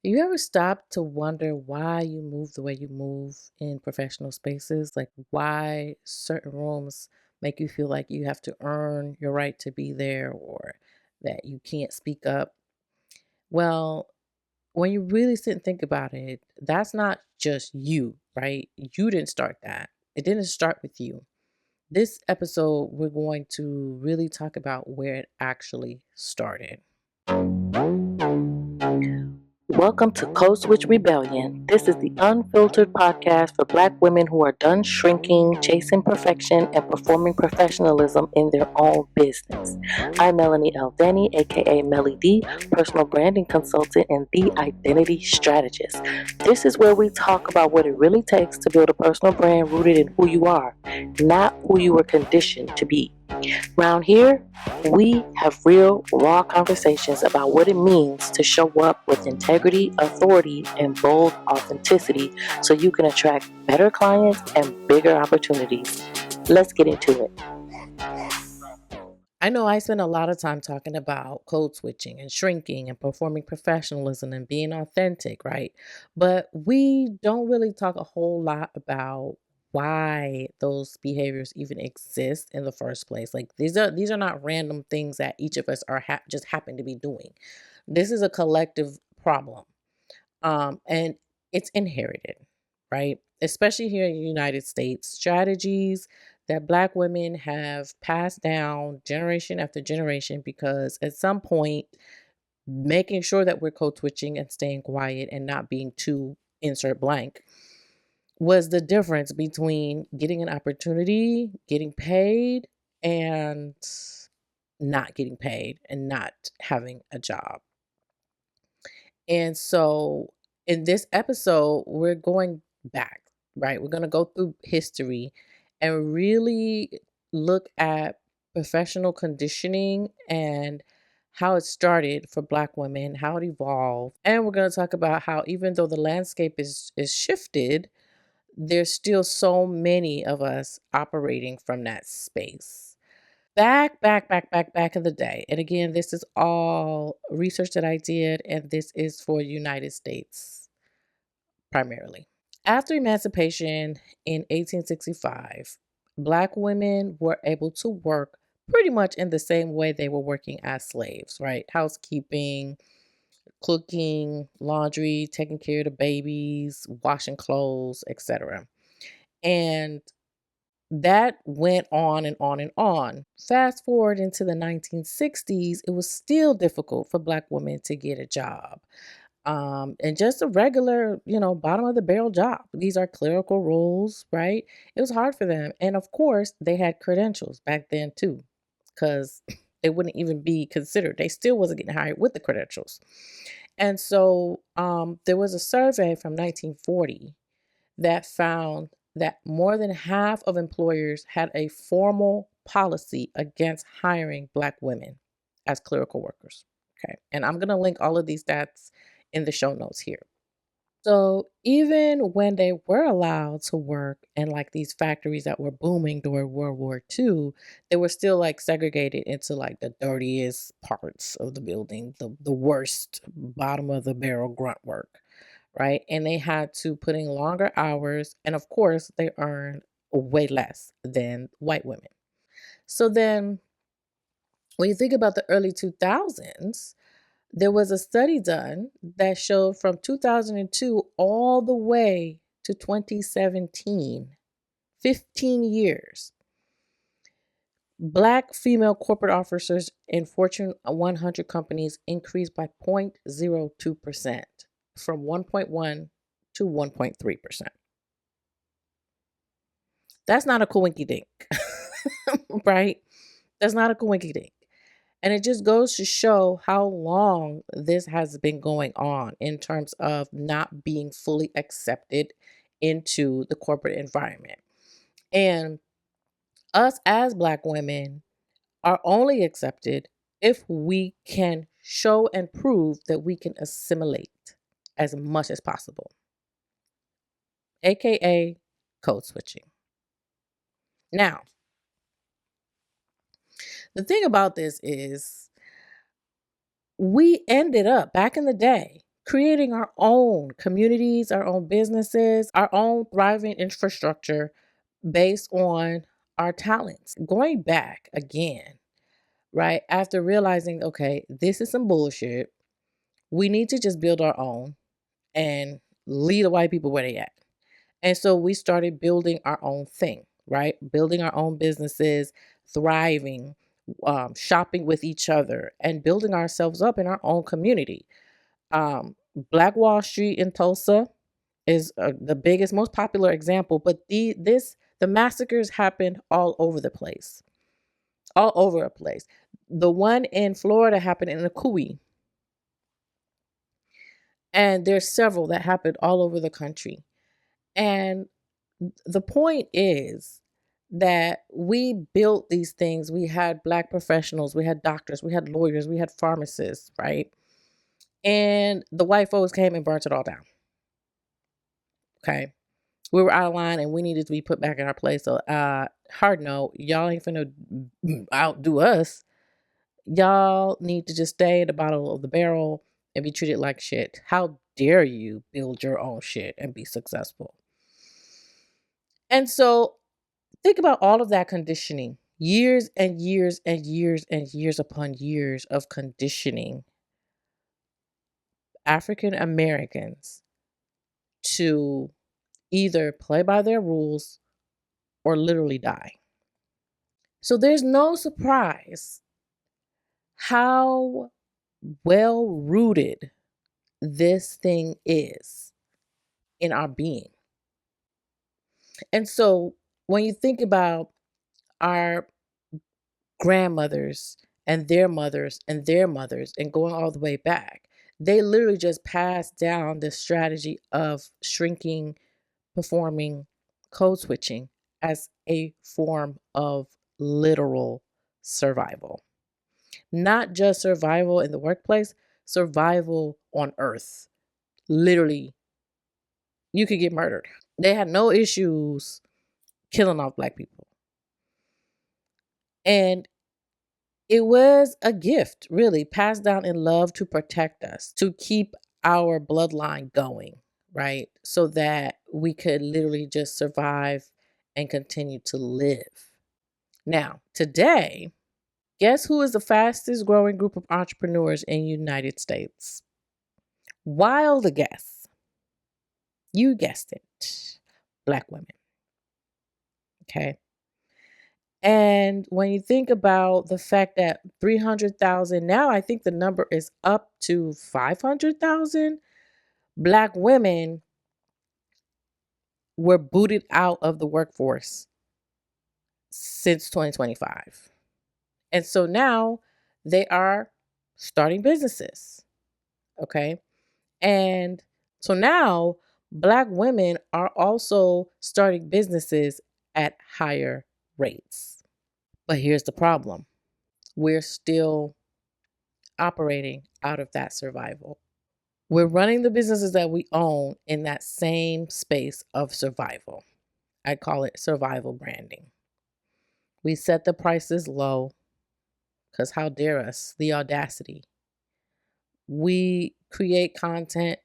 You ever stop to wonder why you move the way you move in professional spaces? Like why certain rooms make you feel like you have to earn your right to be there or that you can't speak up? Well, when you really sit and think about it, that's not just you, right? You didn't start that. It didn't start with you. This episode, we're going to really talk about where it actually started. Welcome to Codeswitch Rebellion. This is the unfiltered podcast for Black women who are done shrinking, chasing perfection, and performing professionalism in their own business. I'm Melanie L. Denny, aka Melly D, personal branding consultant and the identity strategist. This is where we talk about what it really takes to build a personal brand rooted in who you are, not who you were conditioned to be. Around here, we have real, raw conversations about what it means to show up with integrity, authority, and bold authenticity so you can attract better clients and bigger opportunities. Let's get into it. I know I spend a lot of time talking about code switching and shrinking and performing professionalism and being authentic, right? But we don't really talk a whole lot about why those behaviors even exist in the first place. Like these are not random things that each of us are just happen to be doing. This is a collective problem. And it's inherited, right? Especially here in the United States, strategies that Black women have passed down generation after generation because at some point, making sure that we're code switching and staying quiet and not being too insert blank was the difference between getting an opportunity, getting paid, and not getting paid and not having a job. And so in this episode, we're going back, right? We're going to go through history and really look at professional conditioning and how it started for Black women, how it evolved. And we're going to talk about how even though the landscape is shifted, there's still so many of us operating from that space. Back in the day. And again, this is all research that I did, and this is for United States primarily. After emancipation in 1865, Black women were able to work pretty much in the same way they were working as slaves, right? Housekeeping, cooking, laundry, taking care of the babies, washing clothes, etc. And that went on and on and on. Fast forward into the 1960s, it was still difficult for Black women to get a job. And just a regular, bottom of the barrel job. These are clerical roles, right? It was hard for them. And of course, they had credentials back then too, because they wouldn't even be considered. They still wasn't getting hired with the credentials. And so there was a survey from 1940 that found that more than half of employers had a formal policy against hiring Black women as clerical workers. Okay. And I'm going to link all of these stats in the show notes here. So even when they were allowed to work in like these factories that were booming during World War II, they were still like segregated into like the dirtiest parts of the building, the worst bottom of the barrel grunt work, right? And they had to put in longer hours. And of course, they earned way less than white women. So then when you think about the early 2000s, there was a study done that showed from 2002 all the way to 2017, 15 years, Black female corporate officers in Fortune 100 companies increased by 0.02% from 1.1 to 1.3%. That's not a coinky dink, right? That's not a coinky dink. And it just goes to show how long this has been going on in terms of not being fully accepted into the corporate environment. And us as Black women are only accepted if we can show and prove that we can assimilate as much as possible, aka code switching. Now, the thing about this is we ended up back in the day, creating our own communities, our own businesses, our own thriving infrastructure based on our talents. Going back again, right? After realizing, okay, this is some bullshit, we need to just build our own and leave the white people where they at. And so we started building our own thing, right? Building our own businesses, thriving, shopping with each other, and building ourselves up in our own community. Black Wall Street in Tulsa is the biggest, most popular example, but the massacres happened all over the place, all over a place. The one in Florida happened in a Kui, and there's several that happened all over the country. And the point is that we built these things. We had Black professionals, we had doctors, we had lawyers, we had pharmacists, right? And the white folks came and burnt it all down. Okay. We were out of line and we needed to be put back in our place. So, hard no, y'all ain't finna outdo us. Y'all need to just stay in the bottom of the barrel and be treated like shit. How dare you build your own shit and be successful? And so think about all of that conditioning, years and years and years and years upon years of conditioning African Americans to either play by their rules or literally die. So there's no surprise how well rooted this thing is in our being. And so when you think about our grandmothers and their mothers and their mothers and going all the way back, they literally just passed down the strategy of shrinking, performing, code switching as a form of literal survival. Not just survival in the workplace, survival on earth. Literally, you could get murdered. They had no issues killing off Black people. And it was a gift, really, passed down in love to protect us, to keep our bloodline going, right? So that we could literally just survive and continue to live. Now, today, guess who is the fastest growing group of entrepreneurs in the United States? Wild guess. You guessed it. Black women. Okay. And when you think about the fact that 300,000, now I think the number is up to 500,000 Black women were booted out of the workforce since 2025. And so now they are starting businesses. Okay. And so now Black women are also starting businesses at higher rates. But here's the problem: we're still operating out of that survival. We're running the businesses that we own in that same space of survival. I call it survival branding. We set the prices low because how dare us, the audacity. We create content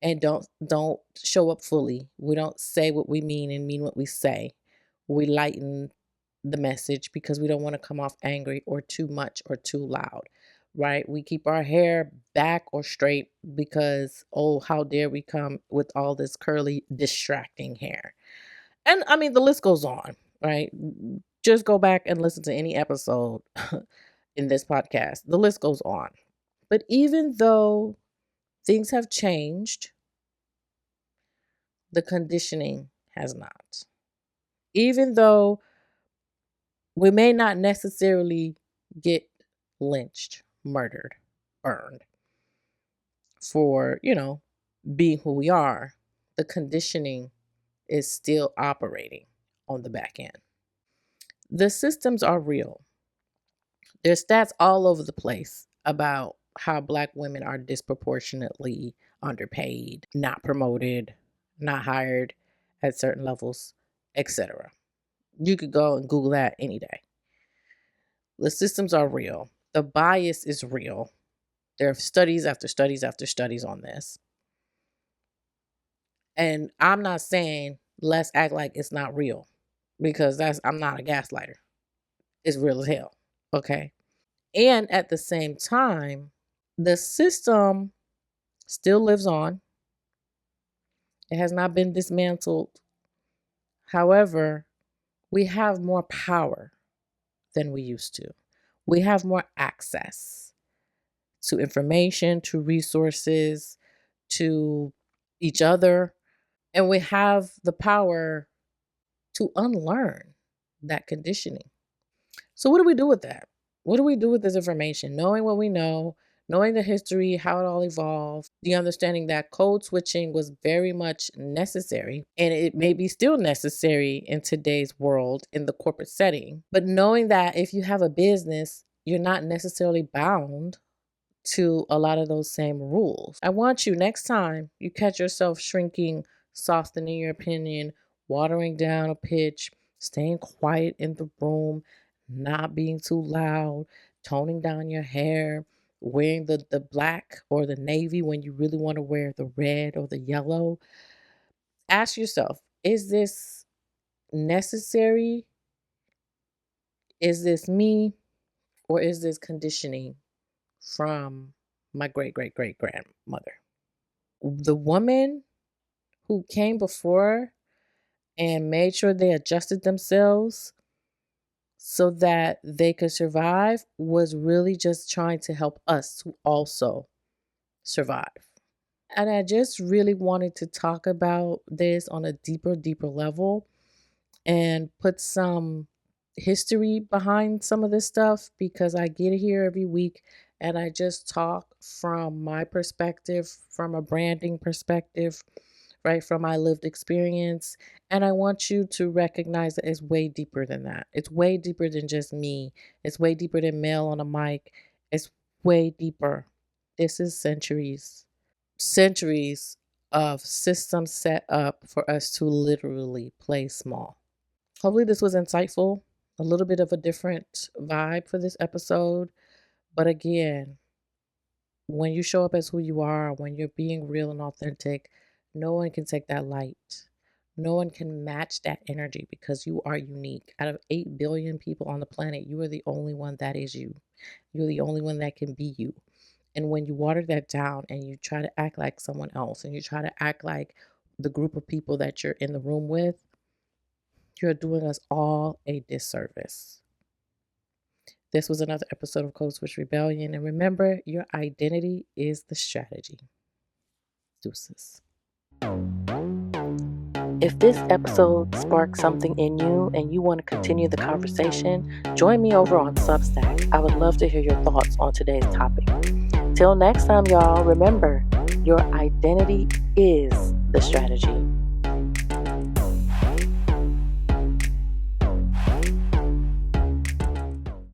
and don't show up fully. We don't say what we mean and mean what we say. We lighten the message because we don't want to come off angry or too much or too loud, right? We keep our hair back or straight because, oh, how dare we come with all this curly, distracting hair. And I mean, the list goes on, right? Just go back and listen to any episode in this podcast. The list goes on. But even though things have changed, the conditioning has not. Even though we may not necessarily get lynched, murdered, burned for, being who we are, the conditioning is still operating on the back end. The systems are real. There's stats all over the place about how Black women are disproportionately underpaid, not promoted, not hired at certain levels, etc. You could go and Google that any day. The systems are real. The bias is real. There are studies after studies after studies on this. And I'm not saying let's act like it's not real, because I'm not a gaslighter. It's real as hell. Okay. And at the same time, the system still lives on. It has not been dismantled. However, we have more power than we used to. We have more access to information, to resources, to each other, and we have the power to unlearn that conditioning. So, what do we do with that? What do we do with this information? Knowing what we know, knowing the history, how it all evolved, the understanding that code switching was very much necessary, and it may be still necessary in today's world in the corporate setting. But knowing that if you have a business, you're not necessarily bound to a lot of those same rules. I want you, next time you catch yourself shrinking, softening your opinion, watering down a pitch, staying quiet in the room, not being too loud, toning down your hair, wearing the black or the navy when you really want to wear the red or the yellow. Ask yourself, is this necessary? Is this me? Or is this conditioning from my great great great grandmother? The woman who came before and made sure they adjusted themselves so that they could survive was really just trying to help us to also survive. And I just really wanted to talk about this on a deeper level and put some history behind some of this stuff, because I get here every week and I just talk from my perspective, from a branding perspective, right, from my lived experience. And I want you to recognize that it's way deeper than that. It's way deeper than just me. It's way deeper than Mel on a mic. It's way deeper. This is centuries of systems set up for us to literally play small. Hopefully, this was insightful, a little bit of a different vibe for this episode. But again, when you show up as who you are, when you're being real and authentic, no one can take that light. No one can match that energy, because you are unique. Out of 8 billion people on the planet, you are the only one that is you. You're the only one that can be you. And when you water that down and you try to act like someone else, and you try to act like the group of people that you're in the room with, you're doing us all a disservice. This was another episode of Codeswitch Rebellion. And remember, your identity is the strategy. Deuces. If this episode sparked something in you and you want to continue the conversation, join me over on Substack. I would love to hear your thoughts on today's topic. Till next time, y'all, remember, your identity is the strategy.